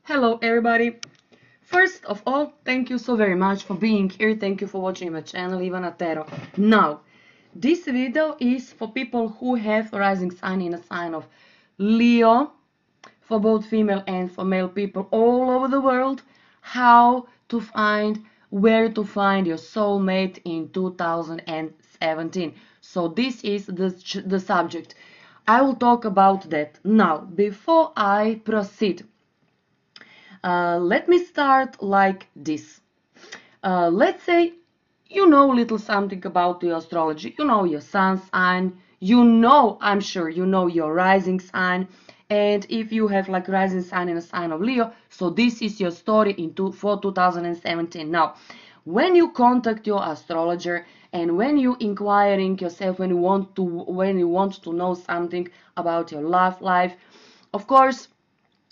Hello everybody! First of all, thank you so very much for being here. Thank you for watching my channel, Ivana Tero. Now, this video is for people who have a rising sign in a sign of Leo, for both female and for male people all over the world, where to find your soulmate in 2017. So this is the subject. I will talk about that. Now, before I proceed, let me start like this. Let's say you know little something about the astrology. You know your sun sign. I'm sure you know your rising sign. And if you have like rising sign in a sign of Leo, so this is your story for 2017. Now, when you contact your astrologer and when you inquiring yourself, when you want to know something about your love life, of course,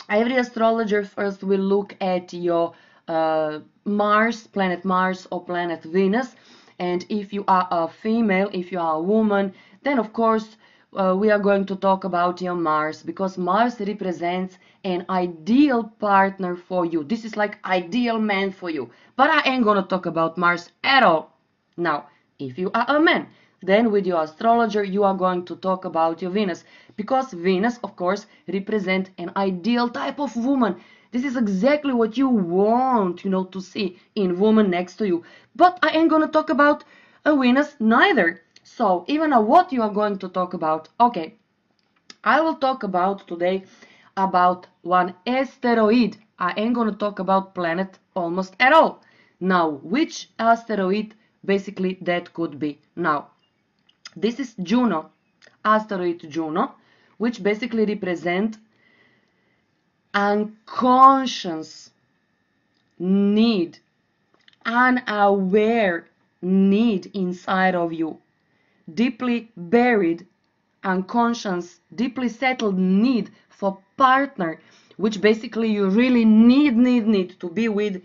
every astrologer first will look at your planet Mars or planet Venus, and if you are a female, if you are a woman, then of course we are going to talk about your Mars, because Mars represents an ideal partner for you. This is like ideal man for you, but I ain't gonna talk about Mars at all. Now, if you are a man, then with your astrologer you are going to talk about your Venus, because Venus of course represents an ideal type of woman. This is exactly what you want, to see in woman next to you. But I ain't gonna talk about a Venus neither. So even what you are going to talk about? Okay, I will talk about today about one asteroid. I ain't gonna talk about planet almost at all. Now, which asteroid basically that could be? Now, this is Juno, asteroid Juno, which basically represent unconscious need, unaware need inside of you, deeply buried, unconscious, deeply settled need for partner, which basically you really need to be with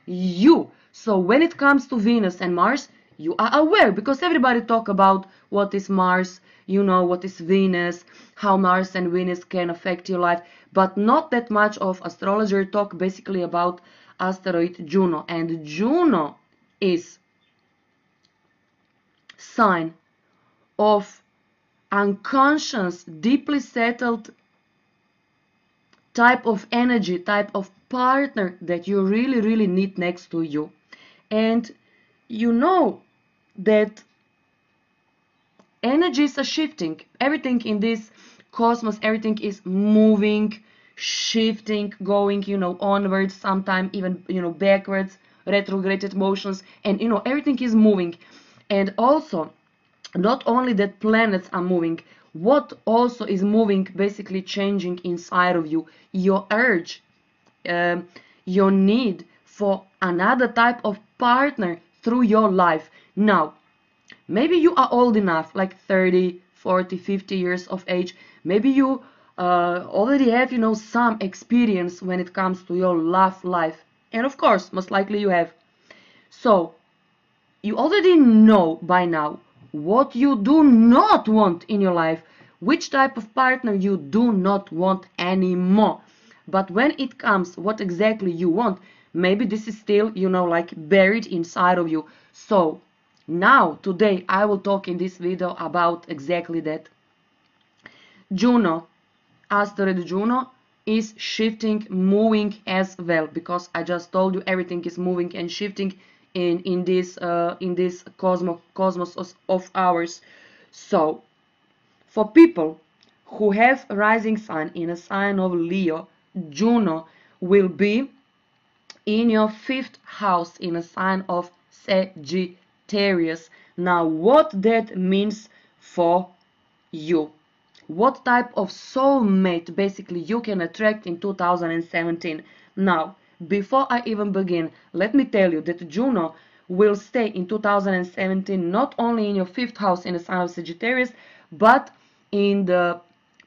you. So when it comes to Venus and Mars, you are aware, because everybody talk about what is Mars, what is Venus, how Mars and Venus can affect your life, but not that much of astrologer talk basically about asteroid Juno. And Juno is sign of unconscious, deeply settled type of energy, type of partner that you really need next to you. And you know that energies are shifting. Everything in this cosmos, everything is moving, shifting, going, onwards, sometimes even, backwards, retrograded motions, and, everything is moving. And also, not only that planets are moving, what also is moving, basically changing inside of you, your urge, your need for another type of partner through your life. Now, maybe you are old enough, like 30, 40, 50 years of age. Maybe you already have, some experience when it comes to your love life. And of course, most likely you have. So, you already know by now what you do not want in your life, which type of partner you do not want anymore. But when it comes what exactly you want, maybe this is still, like buried inside of you. So now, today, I will talk in this video about exactly that. Juno, asteroid Juno, is shifting, moving as well, because I just told you everything is moving and shifting in this cosmos of ours. So, for people who have a rising sign in a sign of Leo, Juno will be in your 5th house in a sign of Sagittarius. Now, what that means for you, what type of soulmate basically you can attract in 2017. Now, before I even begin, let me tell you that Juno will stay in 2017 not only in your 5th house in the sign of Sagittarius, but in the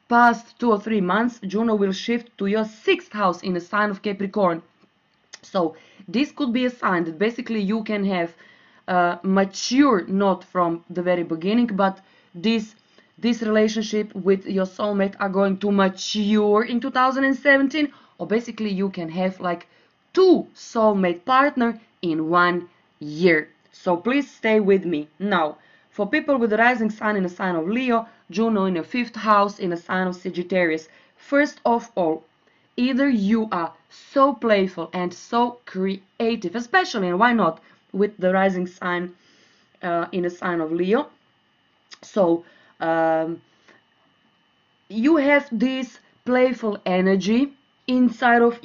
past 2 or 3 months, Juno will shift to your 6th house in the sign of Capricorn. So this could be a sign that basically you can have mature, not from the very beginning, but this relationship with your soulmate are going to mature in 2017, or basically you can have like 2 soulmate partner in 1 year. So please stay with me. Now, for people with the rising sun in a sign of Leo, Juno in your 5th house in a sign of Sagittarius, first of all, either you are so playful and so creative, especially, and why not, with the rising sign in a sign of Leo. So you have this playful energy inside of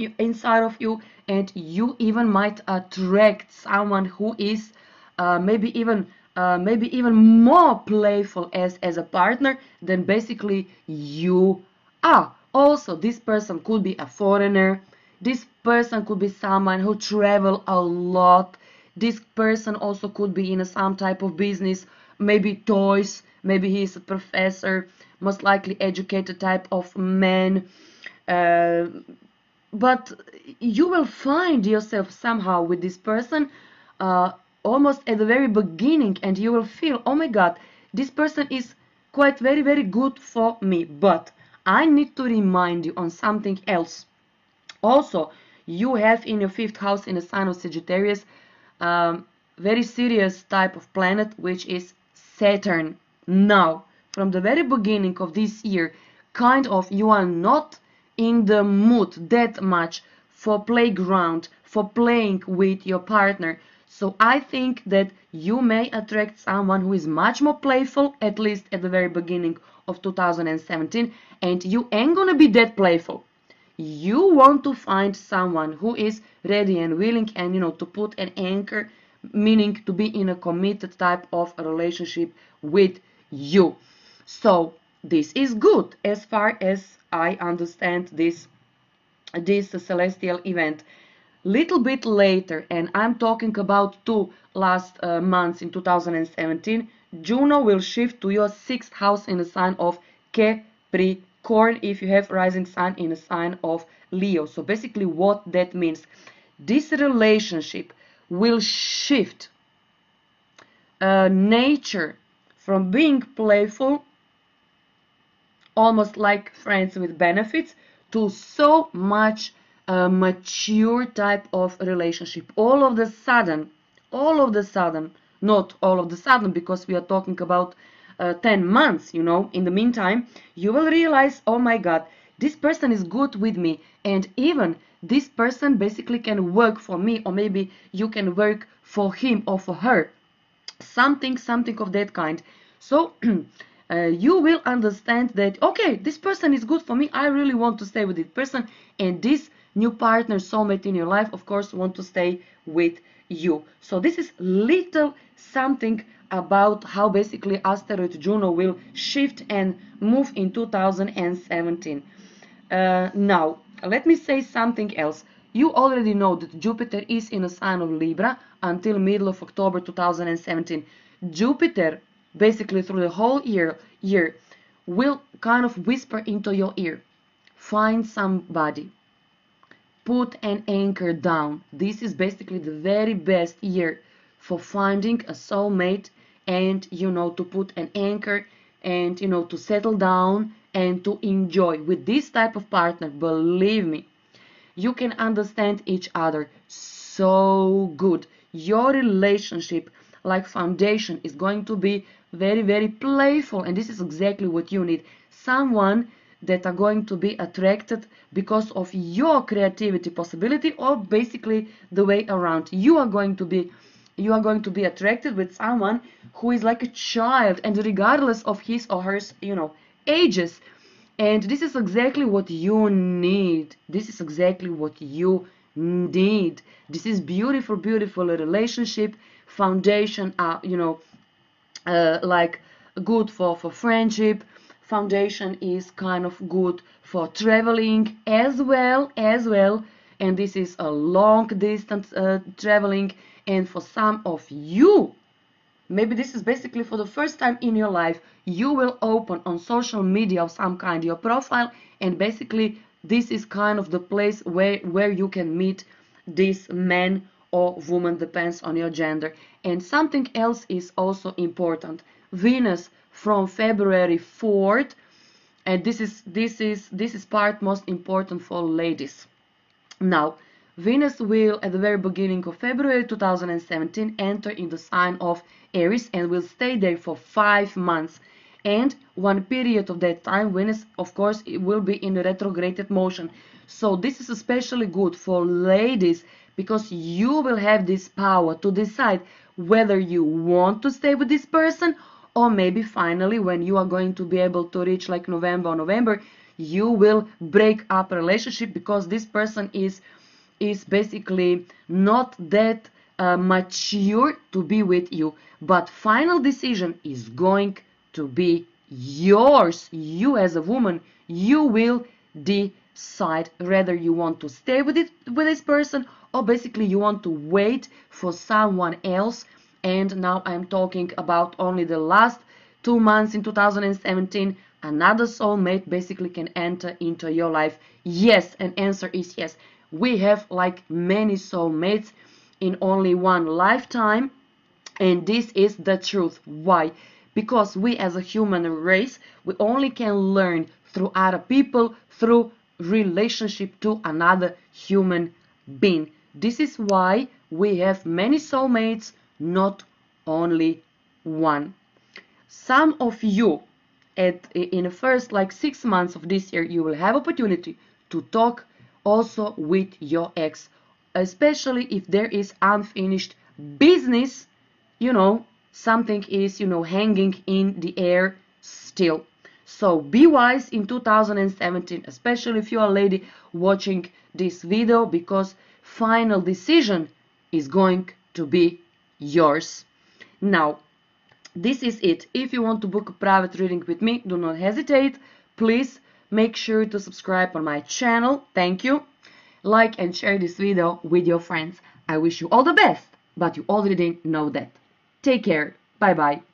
you, and you even might attract someone who is maybe even more playful as a partner than basically you are. Also, this person could be a foreigner. This person could be someone who travel a lot. This person also could be in some type of business, maybe toys, maybe he is a professor, most likely educated type of man. But you will find yourself somehow with this person almost at the very beginning, and you will feel, oh my god, this person is quite very, very good for me. But I need to remind you on something else. Also, you have in your 5th house in the sign of Sagittarius very serious type of planet, which is Saturn. Now, from the very beginning of this year, kind of you are not in the mood that much for playground, for playing with your partner. So I think that you may attract someone who is much more playful, at least at the very beginning of 2017, and you ain't gonna be that playful. You want to find someone who is ready and willing and, to put an anchor, meaning to be in a committed type of a relationship with you. So this is good as far as I understand this celestial event. Little bit later, and I'm talking about 2 last months in 2017, Juno will shift to your 6th house in the sign of Capricorn if you have rising sun in a sign of Leo. So basically what that means, this relationship will shift nature from being playful, almost like friends with benefits, to so much mature type of relationship. All of the sudden, not all of the sudden, because we are talking about 10 months, in the meantime, you will realize, oh my god, this person is good with me, and even this person basically can work for me, or maybe you can work for him or for her. Something of that kind. So you will understand that, okay, this person is good for me, I really want to stay with this person, and this new partner, soulmate in your life, of course, want to stay with you. So this is little something about how basically asteroid Juno will shift and move in 2017. Now, let me say something else. You already know that Jupiter is in a sign of Libra until middle of October 2017. Jupiter, basically through the whole year will kind of whisper into your ear, find somebody, put an anchor down. This is basically the very best year for finding a soulmate, and to put an anchor, and to settle down and to enjoy. With this type of partner, believe me, you can understand each other so good. Your relationship, like foundation, is going to be very, very playful, and this is exactly what you need. Someone that are going to be attracted because of your creativity possibility, or basically the way around. You are going to be attracted with someone who is like a child, and regardless of his or her ages. And this is exactly what you need. This is beautiful relationship foundation, like good for friendship. Foundation is kind of good for traveling as well, and this is a long distance traveling. And for some of you, maybe this is basically for the first time in your life, you will open on social media of some kind your profile, and basically this is kind of the place where you can meet this man or woman, depends on your gender. And something else is also important. Venus from February 4th, and this is part most important for ladies. Now, Venus will, at the very beginning of February 2017, enter in the sign of Aries and will stay there for 5 months. And one period of that time, Venus, of course, it will be in a retrograded motion. So this is especially good for ladies because you will have this power to decide whether you want to stay with this person, or maybe finally when you are going to be able to reach like November, you will break up a relationship because this person is basically not that mature to be with you. But final decision is going to be yours. You as a woman, you will decide whether you want to stay with this person, or basically you want to wait for someone else. And now I'm talking about only the last 2 months in 2017. Another soulmate basically can enter into your life. Yes, an answer is yes. We have like many soulmates in only one lifetime, and this is the truth. Why? Because we as a human race, we only can learn through other people, through relationship to another human being. This is why we have many soulmates, not only one. Some of you in the first like 6 months of this year, you will have opportunity to talk also with your ex, especially if there is unfinished business, something is, hanging in the air still. So be wise in 2017, especially if you are a lady watching this video, because final decision is going to be yours. Now, this is it. If you want to book a private reading with me, do not hesitate. Please make sure to subscribe on my channel. Thank you. Like and share this video with your friends. I wish you all the best, but you already know that. Take care. Bye bye.